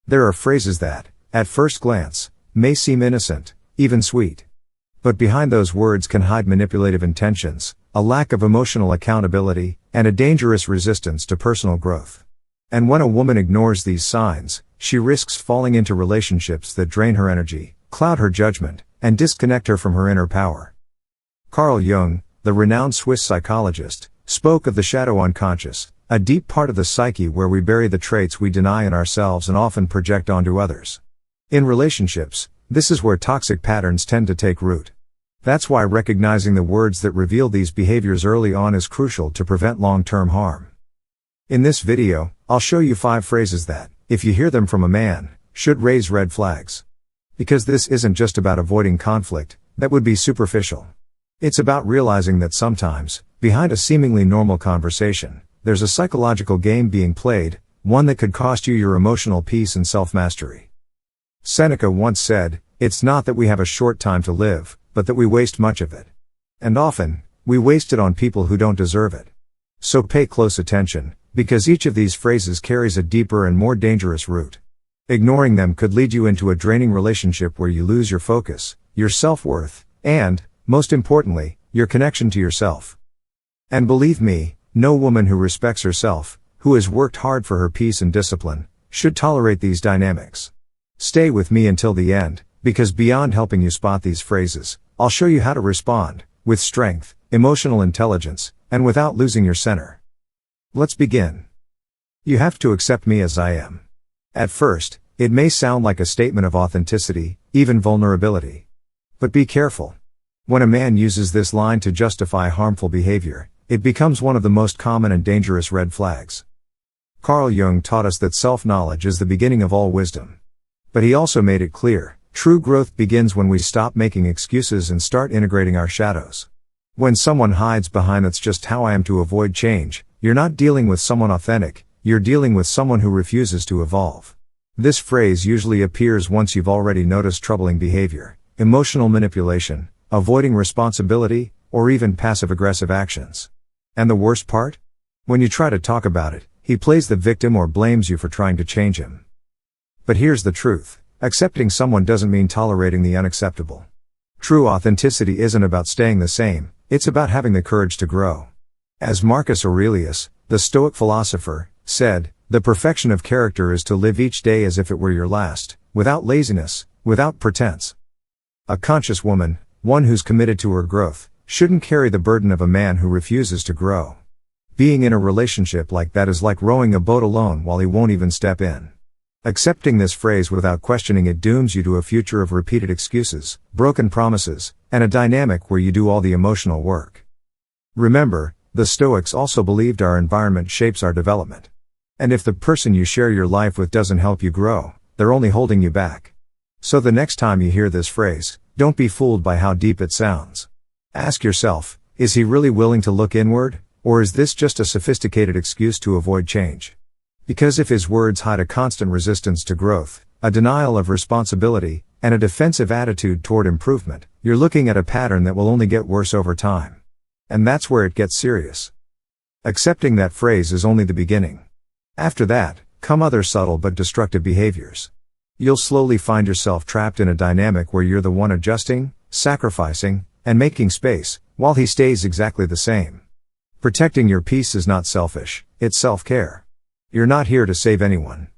There are phrases that, at first glance, may seem innocent, even sweet. But behind those words can hide manipulative intentions, a lack of emotional accountability, and a dangerous resistance to personal growth. And when a woman ignores these signs, she risks falling into relationships that drain her energy, cloud her judgment, and disconnect her from her inner power. Carl Jung, the renowned Swiss psychologist, spoke of the shadow unconscious, a deep part of the psyche where we bury the traits we deny in ourselves and often project onto others. In relationships, this is where toxic patterns tend to take root. That's why recognizing the words that reveal these behaviors early on is crucial to prevent long-term harm. In this video, I'll show you 5 phrases that, if you hear them from a man, should raise red flags. Because this isn't just about avoiding conflict, that would be superficial. It's about realizing that sometimes, behind a seemingly normal conversation, there's a psychological game being played, one that could cost you your emotional peace and self-mastery. Seneca once said, "It's not that we have a short time to live, but that we waste much of it. And often, we waste it on people who don't deserve it." So pay close attention, because each of these phrases carries a deeper and more dangerous root. Ignoring them could lead you into a draining relationship where you lose your focus, your self-worth, and, most importantly, your connection to yourself. And believe me, no woman who respects herself, who has worked hard for her peace and discipline, should tolerate these dynamics. Stay with me until the end, because beyond helping you spot these phrases, I'll show you how to respond, with strength, emotional intelligence, and without losing your center. Let's begin. You have to accept me as I am. At first, it may sound like a statement of authenticity, even vulnerability. But be careful. When a man uses this line to justify harmful behavior, it becomes one of the most common and dangerous red flags. Carl Jung taught us that self-knowledge is the beginning of all wisdom. But he also made it clear, true growth begins when we stop making excuses and start integrating our shadows. When someone hides behind "that's just how I am" to avoid change, you're not dealing with someone authentic, you're dealing with someone who refuses to evolve. This phrase usually appears once you've already noticed troubling behavior, emotional manipulation, avoiding responsibility, or even passive-aggressive actions. And the worst part? When you try to talk about it, he plays the victim or blames you for trying to change him. But here's the truth. Accepting someone doesn't mean tolerating the unacceptable. True authenticity isn't about staying the same, it's about having the courage to grow. As Marcus Aurelius, the Stoic philosopher, said, "The perfection of character is to live each day as if it were your last, without laziness, without pretense." A conscious woman, one who's committed to her growth, shouldn't carry the burden of a man who refuses to grow. Being in a relationship like that is like rowing a boat alone while he won't even step in. Accepting this phrase without questioning it dooms you to a future of repeated excuses, broken promises, and a dynamic where you do all the emotional work. Remember, the Stoics also believed our environment shapes our development. And if the person you share your life with doesn't help you grow, they're only holding you back. So the next time you hear this phrase, don't be fooled by how deep it sounds. Ask yourself, is he really willing to look inward, or is this just a sophisticated excuse to avoid change? Because if his words hide a constant resistance to growth, a denial of responsibility, and a defensive attitude toward improvement, you're looking at a pattern that will only get worse over time. And that's where it gets serious. Accepting that phrase is only the beginning. After that, come other subtle but destructive behaviors. You'll slowly find yourself trapped in a dynamic where you're the one adjusting, sacrificing, and making space, while he stays exactly the same. Protecting your peace is not selfish, it's self-care. You're not here to save anyone.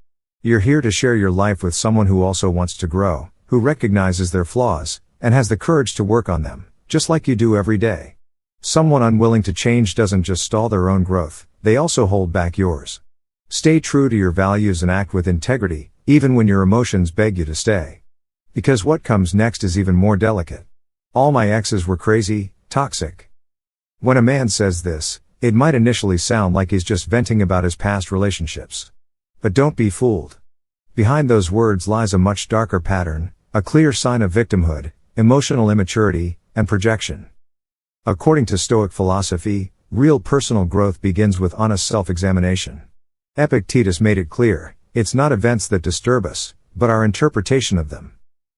You're here to share your life with someone who also wants to grow, who recognizes their flaws, and has the courage to work on them, just like you do every day. Someone unwilling to change doesn't just stall their own growth, they also hold back yours. Stay true to your values and act with integrity, even when your emotions beg you to stay. Because what comes next is even more delicate. All my exes were crazy, toxic. When a man says this, it might initially sound like he's just venting about his past relationships. But don't be fooled. Behind those words lies a much darker pattern, a clear sign of victimhood, emotional immaturity, and projection. According to Stoic philosophy, real personal growth begins with honest self-examination. Epictetus made it clear, it's not events that disturb us, but our interpretation of them.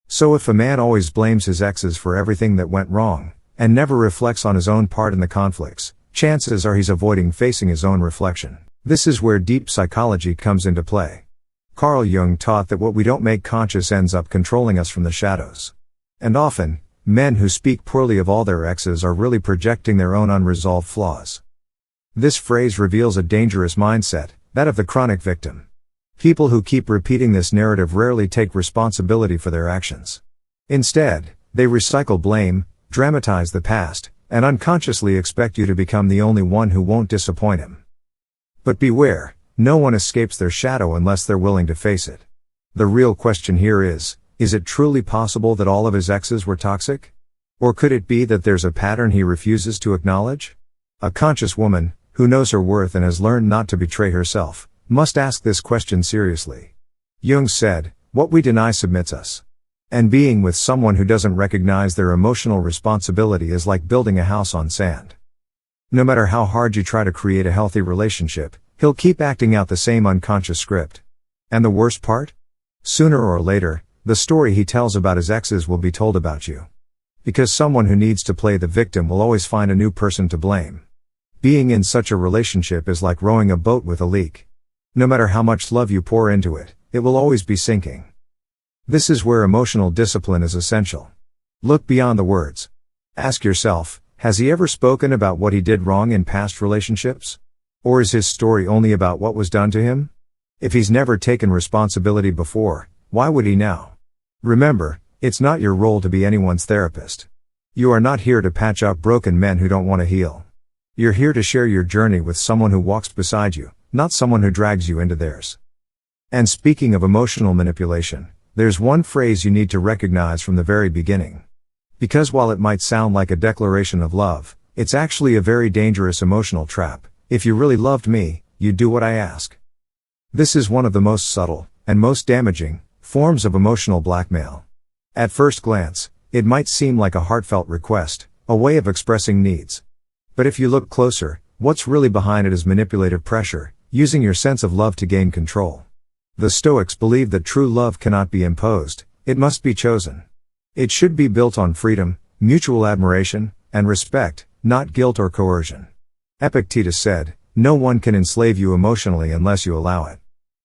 So if a man always blames his exes for everything that went wrong, and never reflects on his own part in the conflicts, chances are he's avoiding facing his own reflection. This is where deep psychology comes into play. Carl Jung taught that what we don't make conscious ends up controlling us from the shadows. And often, men who speak poorly of all their exes are really projecting their own unresolved flaws. This phrase reveals a dangerous mindset, that of the chronic victim. People who keep repeating this narrative rarely take responsibility for their actions. Instead, they recycle blame, dramatize the past, and unconsciously expect you to become the only one who won't disappoint him. But beware, no one escapes their shadow unless they're willing to face it. The real question here is it truly possible that all of his exes were toxic? Or could it be that there's a pattern he refuses to acknowledge? A conscious woman, who knows her worth and has learned not to betray herself, must ask this question seriously. Jung said, "What we deny submits us." And being with someone who doesn't recognize their emotional responsibility is like building a house on sand. No matter how hard you try to create a healthy relationship, he'll keep acting out the same unconscious script. And the worst part? Sooner or later, the story he tells about his exes will be told about you. Because someone who needs to play the victim will always find a new person to blame. Being in such a relationship is like rowing a boat with a leak. No matter how much love you pour into it, it will always be sinking. This is where emotional discipline is essential. Look beyond the words. Ask yourself, has he ever spoken about what he did wrong in past relationships? Or is his story only about what was done to him? If he's never taken responsibility before, why would he now? Remember, it's not your role to be anyone's therapist. You are not here to patch up broken men who don't want to heal. You're here to share your journey with someone who walks beside you, not someone who drags you into theirs. And speaking of emotional manipulation, there's one phrase you need to recognize from the very beginning. Because while it might sound like a declaration of love, it's actually a very dangerous emotional trap. If you really loved me, you'd do what I ask. This is one of the most subtle, and most damaging, forms of emotional blackmail. At first glance, it might seem like a heartfelt request, a way of expressing needs. But if you look closer, what's really behind it is manipulative pressure, using your sense of love to gain control. The Stoics believed that true love cannot be imposed, it must be chosen. It should be built on freedom, mutual admiration, and respect, not guilt or coercion. Epictetus said, "No one can enslave you emotionally unless you allow it."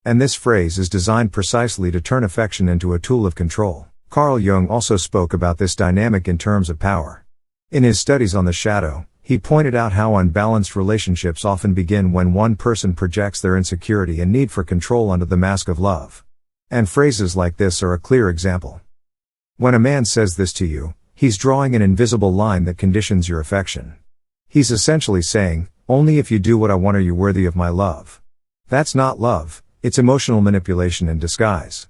And this phrase is designed precisely to turn affection into a tool of control. Carl Jung also spoke about this dynamic in terms of power. In his studies on the shadow, he pointed out how unbalanced relationships often begin when one person projects their insecurity and need for control under the mask of love. And phrases like this are a clear example. When a man says this to you, he's drawing an invisible line that conditions your affection. He's essentially saying, "Only if you do what I want are you worthy of my love." That's not love, it's emotional manipulation in disguise.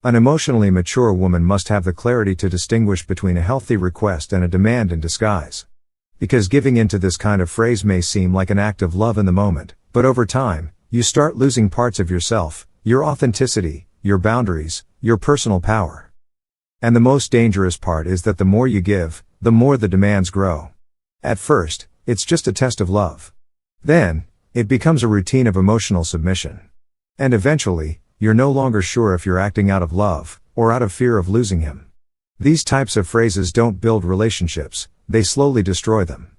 An emotionally mature woman must have the clarity to distinguish between a healthy request and a demand in disguise. Because giving into this kind of phrase may seem like an act of love in the moment, but over time, you start losing parts of yourself, your authenticity, your boundaries, your personal power. And the most dangerous part is that the more you give, the more the demands grow. At first, it's just a test of love. Then, it becomes a routine of emotional submission. And eventually, you're no longer sure if you're acting out of love, or out of fear of losing him. These types of phrases don't build relationships, they slowly destroy them.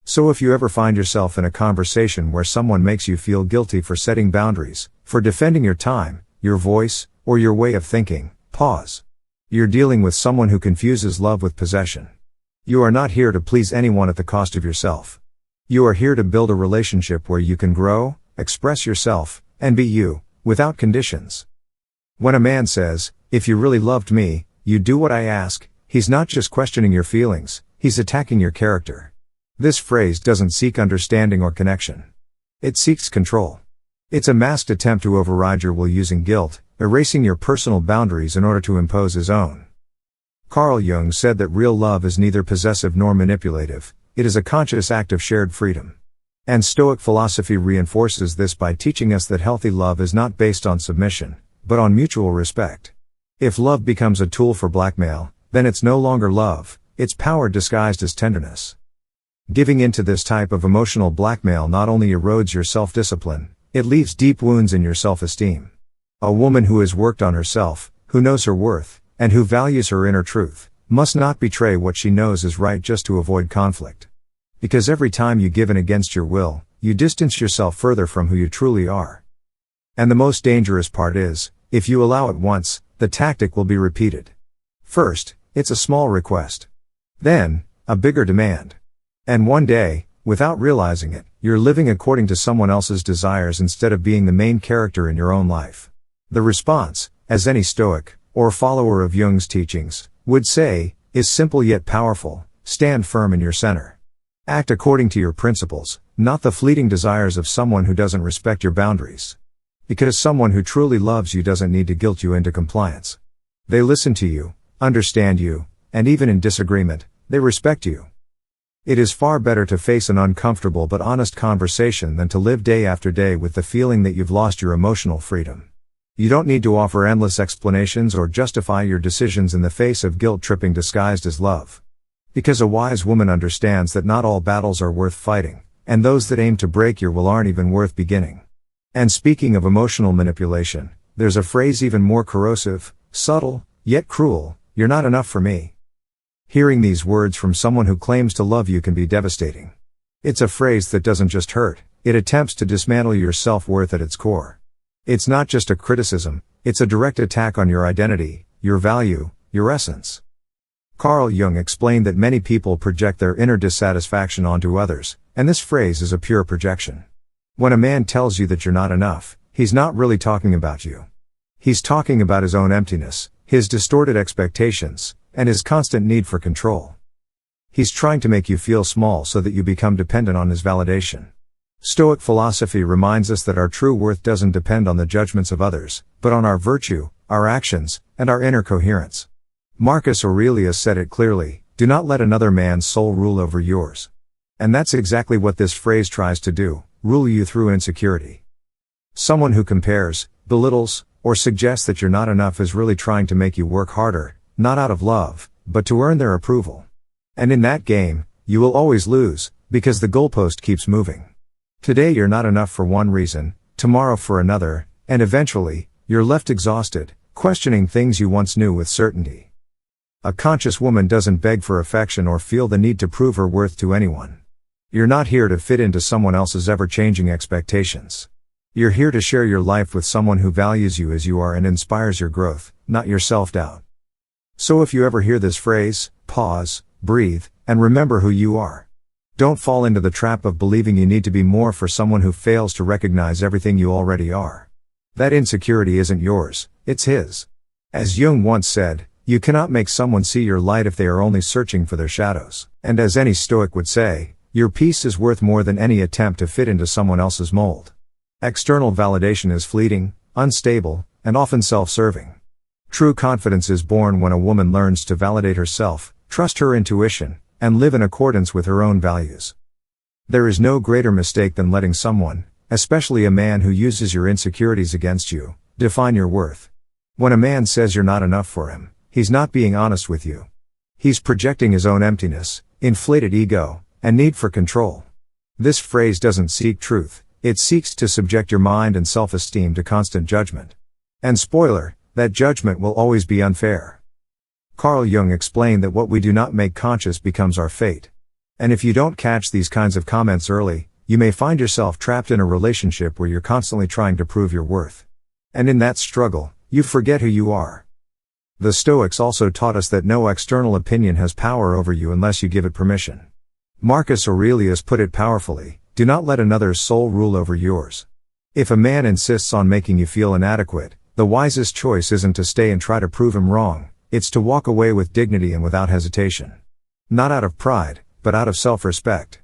So if you ever find yourself in a conversation where someone makes you feel guilty for setting boundaries, for defending your time, your voice, or your way of thinking, pause. You're dealing with someone who confuses love with possession. You are not here to please anyone at the cost of yourself. You are here to build a relationship where you can grow, express yourself, and be you, without conditions. When a man says, "If you really loved me, you'd do what I ask," he's not just questioning your feelings, he's attacking your character. This phrase doesn't seek understanding or connection. It seeks control. It's a masked attempt to override your will using guilt, erasing your personal boundaries in order to impose his own. Carl Jung said that real love is neither possessive nor manipulative, it is a conscious act of shared freedom. And Stoic philosophy reinforces this by teaching us that healthy love is not based on submission, but on mutual respect. If love becomes a tool for blackmail, then it's no longer love, it's power disguised as tenderness. Giving into this type of emotional blackmail not only erodes your self-discipline, it leaves deep wounds in your self-esteem. A woman who has worked on herself, who knows her worth, and who values her inner truth, must not betray what she knows is right just to avoid conflict. Because every time you give in against your will, you distance yourself further from who you truly are. And the most dangerous part is, if you allow it once, the tactic will be repeated. First, it's a small request. Then, a bigger demand. And one day, without realizing it, you're living according to someone else's desires instead of being the main character in your own life. The response, as any Stoic, or follower of Jung's teachings, would say, is simple yet powerful: stand firm in your center. Act according to your principles, not the fleeting desires of someone who doesn't respect your boundaries. Because someone who truly loves you doesn't need to guilt you into compliance. They listen to you, understand you, and even in disagreement, they respect you. It is far better to face an uncomfortable but honest conversation than to live day after day with the feeling that you've lost your emotional freedom. You don't need to offer endless explanations or justify your decisions in the face of guilt-tripping disguised as love. Because a wise woman understands that not all battles are worth fighting, and those that aim to break your will aren't even worth beginning. And speaking of emotional manipulation, there's a phrase even more corrosive, subtle, yet cruel: "You're not enough for me." Hearing these words from someone who claims to love you can be devastating. It's a phrase that doesn't just hurt, it attempts to dismantle your self-worth at its core. It's not just a criticism, it's a direct attack on your identity, your value, your essence. Carl Jung explained that many people project their inner dissatisfaction onto others, and this phrase is a pure projection. When a man tells you that you're not enough, he's not really talking about you. He's talking about his own emptiness, his distorted expectations, and his constant need for control. He's trying to make you feel small so that you become dependent on his validation. Stoic philosophy reminds us that our true worth doesn't depend on the judgments of others, but on our virtue, our actions, and our inner coherence. Marcus Aurelius said it clearly: "Do not let another man's soul rule over yours." And that's exactly what this phrase tries to do: rule you through insecurity. Someone who compares, belittles, or suggests that you're not enough is really trying to make you work harder, not out of love, but to earn their approval. And in that game, you will always lose, because the goalpost keeps moving. Today you're not enough for one reason, tomorrow for another, and eventually, you're left exhausted, questioning things you once knew with certainty. A conscious woman doesn't beg for affection or feel the need to prove her worth to anyone. You're not here to fit into someone else's ever-changing expectations. You're here to share your life with someone who values you as you are and inspires your growth, not your self-doubt. So if you ever hear this phrase, pause, breathe, and remember who you are. Don't fall into the trap of believing you need to be more for someone who fails to recognize everything you already are. That insecurity isn't yours, it's his. As Jung once said, you cannot make someone see your light if they are only searching for their shadows. And as any Stoic would say, your peace is worth more than any attempt to fit into someone else's mold. External validation is fleeting, unstable, and often self-serving. True confidence is born when a woman learns to validate herself, trust her intuition, and live in accordance with her own values. There is no greater mistake than letting someone, especially a man who uses your insecurities against you, define your worth. When a man says you're not enough for him, he's not being honest with you. He's projecting his own emptiness, inflated ego, and need for control. This phrase doesn't seek truth, it seeks to subject your mind and self-esteem to constant judgment. And spoiler, that judgment will always be unfair. Carl Jung explained that what we do not make conscious becomes our fate. And if you don't catch these kinds of comments early, you may find yourself trapped in a relationship where you're constantly trying to prove your worth. And in that struggle, you forget who you are. The Stoics also taught us that no external opinion has power over you unless you give it permission. Marcus Aurelius put it powerfully: do not let another's soul rule over yours. If a man insists on making you feel inadequate, the wisest choice isn't to stay and try to prove him wrong, it's to walk away with dignity and without hesitation. Not out of pride, but out of self-respect.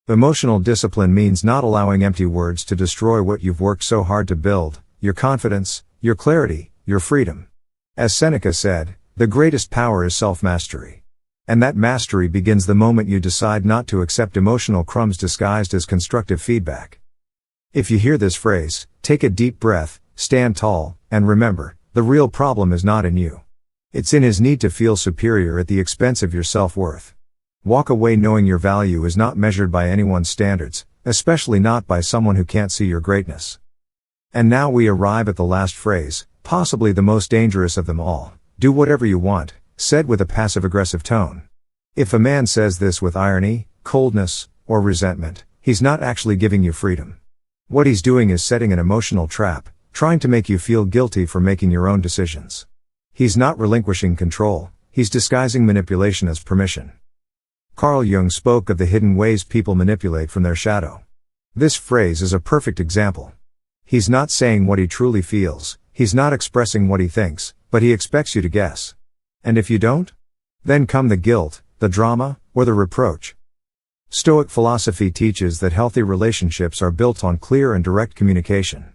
Emotional discipline means not allowing empty words to destroy what you've worked so hard to build: your confidence, your clarity, your freedom. As Seneca said, the greatest power is self-mastery. And that mastery begins the moment you decide not to accept emotional crumbs disguised as constructive feedback. If you hear this phrase, take a deep breath, stand tall, and remember, the real problem is not in you. It's in his need to feel superior at the expense of your self-worth. Walk away knowing your value is not measured by anyone's standards, especially not by someone who can't see your greatness. And now we arrive at the last phrase, possibly the most dangerous of them all: do whatever you want, said with a passive-aggressive tone. If a man says this with irony, coldness, or resentment, he's not actually giving you freedom. What he's doing is setting an emotional trap, trying to make you feel guilty for making your own decisions. He's not relinquishing control, he's disguising manipulation as permission. Carl Jung spoke of the hidden ways people manipulate from their shadow. This phrase is a perfect example. He's not saying what he truly feels, he's not expressing what he thinks, but he expects you to guess. And if you don't? Then come the guilt, the drama, or the reproach. Stoic philosophy teaches that healthy relationships are built on clear and direct communication.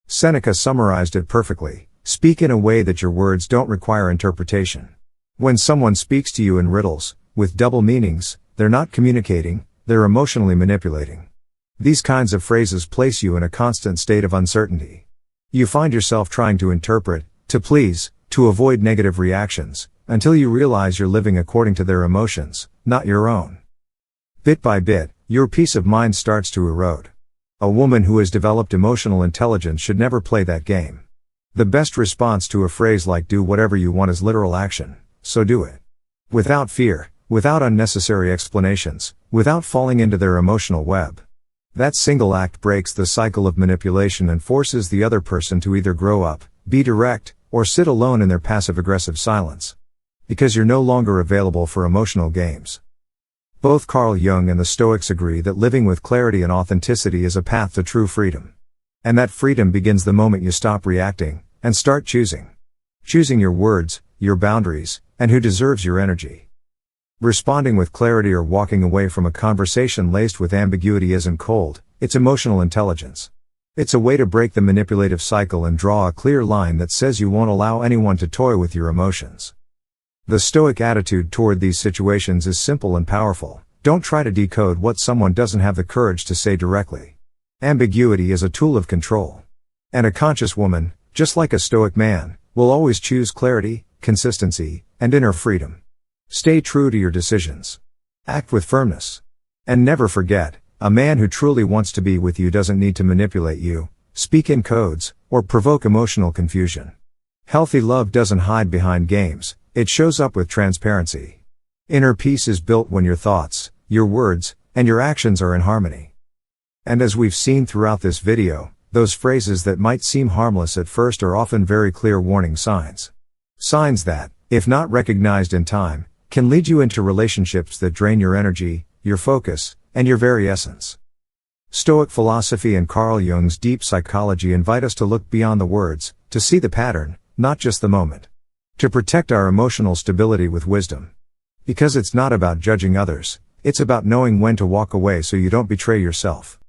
Seneca summarized it perfectly: speak in a way that your words don't require interpretation. When someone speaks to you in riddles, with double meanings, they're not communicating, they're emotionally manipulating. These kinds of phrases place you in a constant state of uncertainty. You find yourself trying to interpret, to please, to avoid negative reactions, until you realize you're living according to their emotions, not your own. Bit by bit, your peace of mind starts to erode. A woman who has developed emotional intelligence should never play that game. The best response to a phrase like "do whatever you want" is literal action, so do it. Without fear, without unnecessary explanations, without falling into their emotional web. That single act breaks the cycle of manipulation and forces the other person to either grow up, be direct, or sit alone in their passive-aggressive silence. Because you're no longer available for emotional games. Both Carl Jung and the Stoics agree that living with clarity and authenticity is a path to true freedom. And that freedom begins the moment you stop reacting, and start choosing. Choosing your words, your boundaries, and who deserves your energy. Responding with clarity or walking away from a conversation laced with ambiguity isn't cold, it's emotional intelligence. It's a way to break the manipulative cycle and draw a clear line that says you won't allow anyone to toy with your emotions. The Stoic attitude toward these situations is simple and powerful: don't try to decode what someone doesn't have the courage to say directly. Ambiguity is a tool of control. And a conscious woman, just like a Stoic man, will always choose clarity, consistency, and inner freedom. Stay true to your decisions. Act with firmness. And never forget, a man who truly wants to be with you doesn't need to manipulate you, speak in codes, or provoke emotional confusion. Healthy love doesn't hide behind games, it shows up with transparency. Inner peace is built when your thoughts, your words, and your actions are in harmony. And as we've seen throughout this video, those phrases that might seem harmless at first are often very clear warning signs. Signs that, if not recognized in time, can lead you into relationships that drain your energy, your focus, and your very essence. Stoic philosophy and Carl Jung's deep psychology invite us to look beyond the words, to see the pattern, not just the moment. To protect our emotional stability with wisdom. Because it's not about judging others, it's about knowing when to walk away so you don't betray yourself.